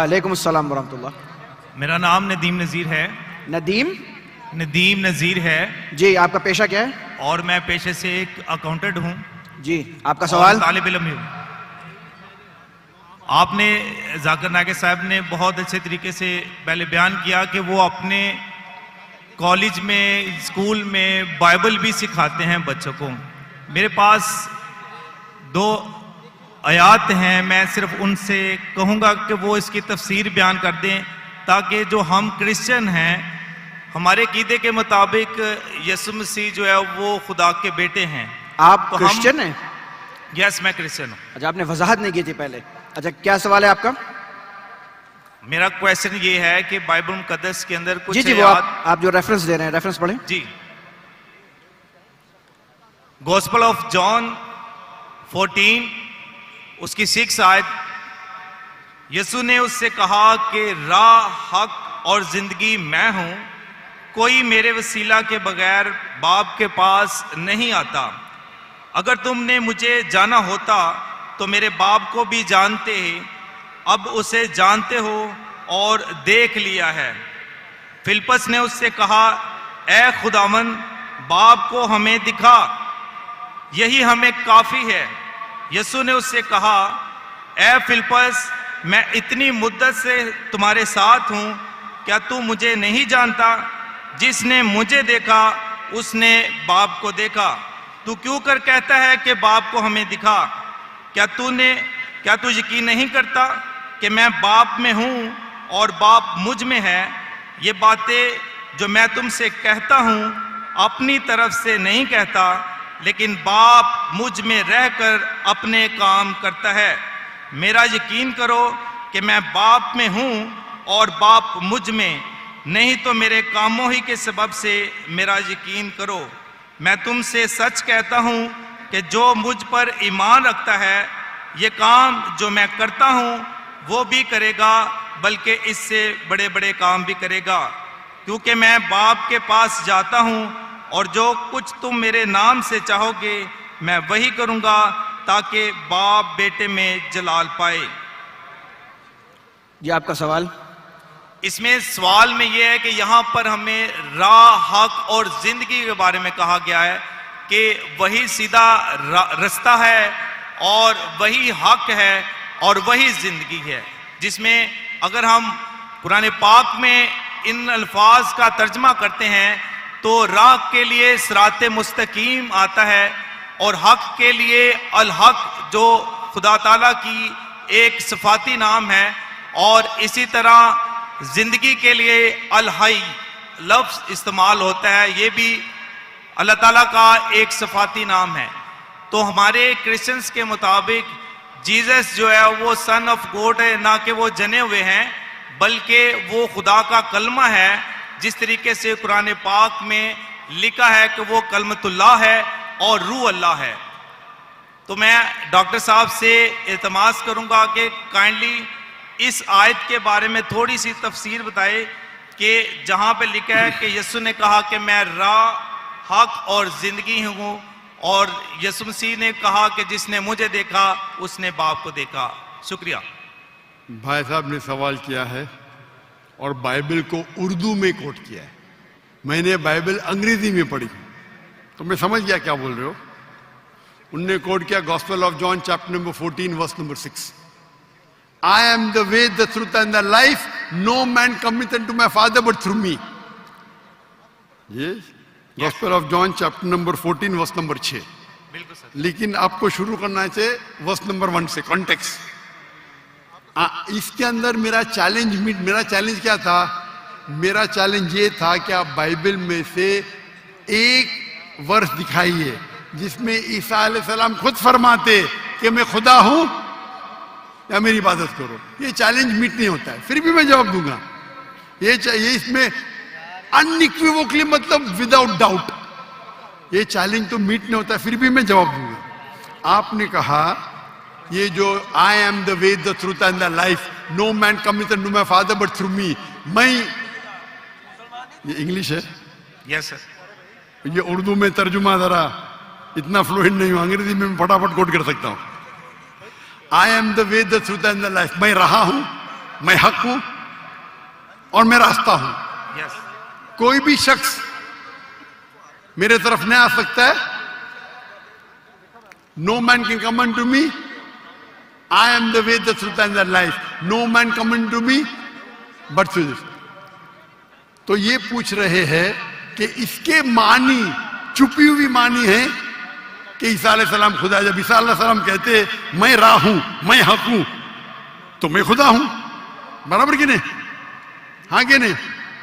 वालेकुम अस्सलाम वरहमतुल्लाह। मेरा नाम नदीम नज़ीर है। नदीम नज़ीर है जी, आपका पेशा क्या है? और मैं पेशे से एक अकाउंटेंट हूँ जी, आपका सवाल? तालिब इल्म हूँ। आपने जाकिर नागे साहब ने बहुत अच्छे तरीके से पहले बयान किया कि वो अपने कॉलेज में, स्कूल में बाइबल भी सिखाते हैं बच्चों को। मेरे पास 2 आयात हैं, मैं सिर्फ उनसे कहूँगा कि वो इसकी तफसीर बयान कर दें, ताकि जो हम क्रिश्चियन हैं, हमारे कीदे के मुताबिक यसु मसीह जो है वो खुदा के बेटे हैं। आप तो क्रिश्चियन हैं? यस, मैं क्रिश्चियन हूँ। अच्छा, आपने वजाहत नहीं की थी पहले। अच्छा, क्या सवाल है आपका? मेरा क्वेश्चन ये है कि बाइबल मुकद्दस के अंदर कुछ जी वो आप जो रेफरेंस दे रहे हैं, रेफरेंस पढ़ें। जी, गॉस्पेल ऑफ जॉन 14 उसकी 6 आयत, यसु ने उससे कहा कि राह, हक और जिंदगी मैं हूं, कोई मेरे वसीला के बगैर बाप के पास नहीं आता। अगर तुमने मुझे जाना होता तो मेरे बाप को भी जानते, अब उसे जानते हो और देख लिया है। फिलिप्पस ने उससे कहा, ए खुदावन, बाप को हमें दिखा, यही हमें काफी है। यसु ने उससे कहा, ए फिलिप्पस, मैं इतनी मुद्दत से तुम्हारे साथ हूं, क्या तू मुझे नहीं जानता? जिसने मुझे देखा उसने बाप को देखा। तू क्यों कर कहता है कि बाप को हमें दिखा? क्या तू यकीन नहीं करता कि मैं बाप में हूं और बाप मुझ में है? ये बातें जो मैं तुमसे कहता हूं अपनी तरफ से नहीं कहता, लेकिन बाप मुझ में रहकर अपने काम करता है। मेरा यकीन करो कि मैं बाप में हूं और बाप मुझ में, नहीं तो मेरे कामों ही के सबब से मेरा यकीन करो। मैं तुमसे सच कहता हूं कि जो मुझ पर ईमान रखता है, ये काम जो मैं करता हूं वो भी करेगा, बल्कि इससे बड़े बड़े काम भी करेगा, क्योंकि मैं बाप के पास जाता हूं और जो कुछ तुम मेरे नाम से चाहोगे मैं वही करूंगा, ताकि बाप बेटे में जलाल पाए। जी, आपका सवाल? इसमें सवाल में यह है कि यहाँ पर हमें राह, हक और जिंदगी के बारे में कहा गया है कि वही सीधा रास्ता है और वही हक है और वही जिंदगी है, जिसमें अगर हम कुरान पाक में इन अल्फाज का तर्जमा करते हैं तो राह के लिए सिराते मुस्तकीम आता है और हक के लिए अल हक, जो खुदा ताला की एक सिफाती नाम है, और इसी तरह जिंदगी के लिए अल हई लफ्ज इस्तेमाल होता है, ये भी अल्लाह ताला का एक सिफाती नाम है। तो हमारे क्रिश्चियंस के मुताबिक जीसस जो है वो सन ऑफ गॉड है, ना कि वो जने हुए हैं, बल्कि वो खुदा का कलमा है, जिस तरीके से कुरान पाक में लिखा है कि वो कलमतुल्लाह है और रूह अल्लाह है। तो मैं डॉक्टर साहब से इल्तमास करूंगा कि काइंडली इस आयत के बारे में थोड़ी सी तफसीर बताए कि जहां पे लिखा है कि यसु ने कहा कि मैं राह, हक और जिंदगी हूं, और यसु मसीह ने कहा कि जिसने मुझे देखा उसने बाप को देखा। शुक्रिया। भाई साहब ने सवाल किया है और बाइबल को उर्दू में कोट किया है। मैंने बाइबल अंग्रेजी में पढ़ी, तो मैं समझ गया क्या बोल रहे हो। उनने कोट किया gospel of John chapter number 14 verse number 6, I am the way, the truth and the life. No man cometh unto my Father but through me. Yes. Gospel of John chapter number 14 verse number 6. बिल्कुल sir. लेकिन आपको शुरू करना चाहिए verse number 1 से, context. इसके अंदर मेरा चैलेंज क्या था? मेरा चैलेंज ये था कि आप बाइबल में से एक वर्स दिखाइए जिसमें ईसा अलैहिस्सलाम खुद फरमाते कि मैं खुदा हूं या मेरी इबादत करो। ये चैलेंज मीट नहीं होता है, फिर भी मैं जवाब दूंगा। ये इसमें अनइक्विवोकली, मतलब विदाउट डाउट, ये चैलेंज तो मीट नहीं होता है, फिर भी मैं जवाब दूंगा। आपने कहा ये जो I am the way, the truth and the life, no man cometh unto my father but through me. ये इंग्लिश है? Yes sir. ये उर्दू में तर्जुमा, जरा इतना फ्लुएंट नहीं हूं, अंग्रेजी में फटाफट कोट कर सकता हूं। आई am the way, the truth and the life, मैं रहा हूं मैं हक हूं और मैं रास्ता हूं। यस, कोई भी शख्स मेरे तरफ नहीं आ सकता है। No man can come unto me, I am the way, the truth and the life, no man come unto me but through this. तो ये पूछ रहे हैं कि इसके मानी, छुपी हुई मानी है कि ईसा अलैहिस्सलाम खुदा। जब ईसा अलैहिस्सलाम कहते हैं मैं राह हूं, मैं हक हूं, तो मैं खुदा हूं, बराबर कि नहीं? हाँ कि नहीं?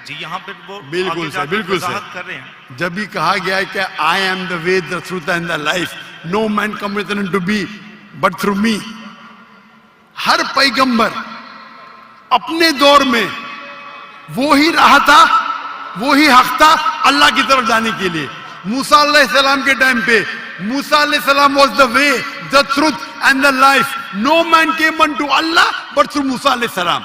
जी, यहाँ पे वो बिल्कुल आगे सर, जाके बिल्कुल सर। वजाहत कर रहे हैं। जब भी कहा गया है कि I am the way, the truth and the life, no man cometh to be but through me. हर पैगंबर अपने दौर में वो ही राह था, वो ही हक था अल्लाह की तरफ जाने के लिए। मूसा अलैहिस्सलाम के टाइम पे मूसा अलैहिस्सलाम was the way, the truth and the life, no man came unto Allah but through Musa अलैहिस्सलाम।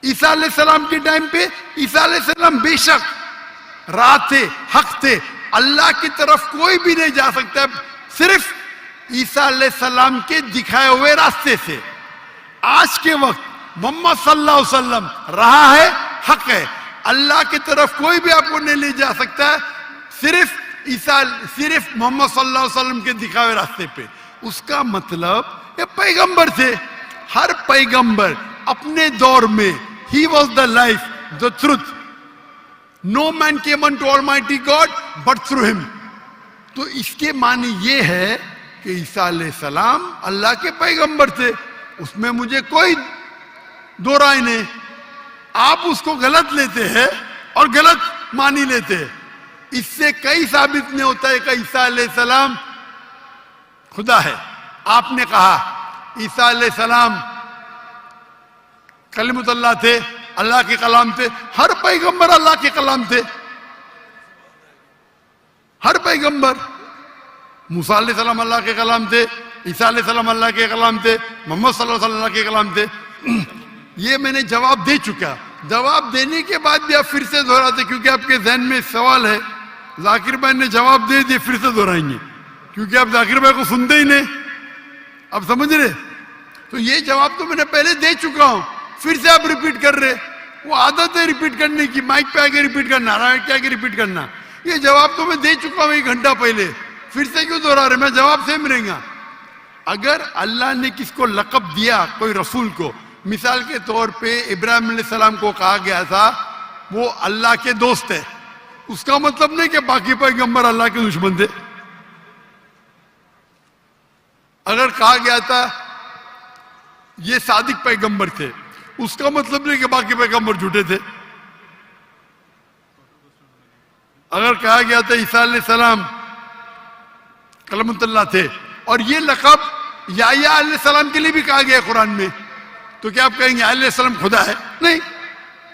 ईसा अलैहिस्सलाम के टाइम पे ईसा अलैहिस्सलाम बेशक राह थे, हक थे, अल्लाह की तरफ कोई भी नहीं जा सकता सिर्फ ईसा अलैहिस्सलाम के दिखाए हुए रास्ते से। आज के वक्त मोहम्मद सल्लल्लाहु अलैहि वसल्लम राह है, हक है, अल्लाह की तरफ कोई भी आपको नहीं ले जा सकता है सिर्फ मोहम्मद सल्लल्लाहु अलैहि वसल्लम के दिखाए हुए रास्ते पे। उसका मतलब ये पैगंबर थे, हर पैगंबर अपने दौर में he was the life, the truth, no man came unto almighty God but through him. तो इसके मानी ये है कि ईसा अलैहिस्सलाम अल्लाह के पैगंबर थे, उसमें मुझे कोई दो राय नहीं। आप उसको गलत लेते हैं और गलत मानी लेते हैं, इससे कई साबित नहीं होता है कि ईसा अलैहिस्सलाम खुदा है। आपने कहा ईसा अलैहिस्सलाम कलिमुल्लाह थे, अल्लाह के कलाम थे। हर पैगंबर अल्लाह के कलाम थे, हर पैगंबर। मूसा अलैहिस्सलाम अल्लाह के कलाम थे, ईसा अलैहिस्सलाम अल्लाह के कलाम थे, मोहम्मद सल्लल्लाहु अलैहि वसल्लम अल्लाह के कलाम थे। ये मैंने जवाब दे चुका। जवाब देने के बाद भी आप फिर से दोहराते क्योंकि आपके जहन में सवाल है। जाकिर भाई ने जवाब दे दिए, फिर से दोहराएंगे क्योंकि आप जाकिर भाई को सुनते ही नहीं। अब समझ रहे? तो ये जवाब तो मैंने पहले दे चुका हूं, फिर से आप रिपीट कर रहे। वो आदत है रिपीट करने की, माइक पे आके रिपीट करना, नारायण के आगे रिपीट करना। ये जवाब तो मैं दे चुका हूं 1 घंटा पहले, फिर से क्यों दोहरा रहे? मैं जवाब सेम रहेगा। अगर अल्लाह ने किसको लक़ब दिया कोई रसूल को, मिसाल के तौर पे इब्राहिम अलैहिस्सलाम को कहा गया था वो अल्लाह के दोस्त है, उसका मतलब नहीं कि बाकी पैगंबर अल्लाह के दुश्मन थे। अगर कहा गया था ये सादिक पैगंबर थे, उसका मतलब नहीं कि बाकी पैगंबर झूठे थे। अगर कहा गया था ईसा अलैहिस्सलाम कलमुल्लाह थे और ये लक़ब याह्या अलैहिस्सलाम के लिए भी कहा गया कुरान में, तो क्या आप कहेंगे अलैहिस्सलाम खुदा है? नहीं,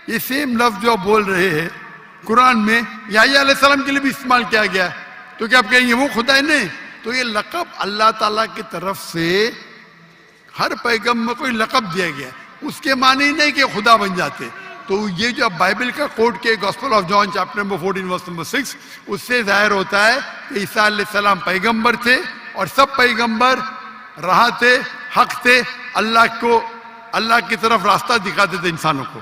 ये सेम लफ्ज जो आप बोल रहे हैं कुरान में याह्या अलैहिस्सलाम के लिए भी इस्तेमाल किया गया, तो क्या आप कहेंगे वो खुदा है? नहीं। तो ये लक़ब अल्लाह ताला की तरफ से हर पैगंबर को लक़ब दिया गया, उसके माने ही नहीं कि खुदा बन जाते। तो ये जो बाइबल का कोट के gospel of John chapter number 14 verse number 6, उससे जाहिर होता है कि ईसा अलैहिस्सलाम पैगंबर थे और सब पैगंबर राह थे, हक थे, अल्लाह की तरफ रास्ता दिखाते थे इंसानों को।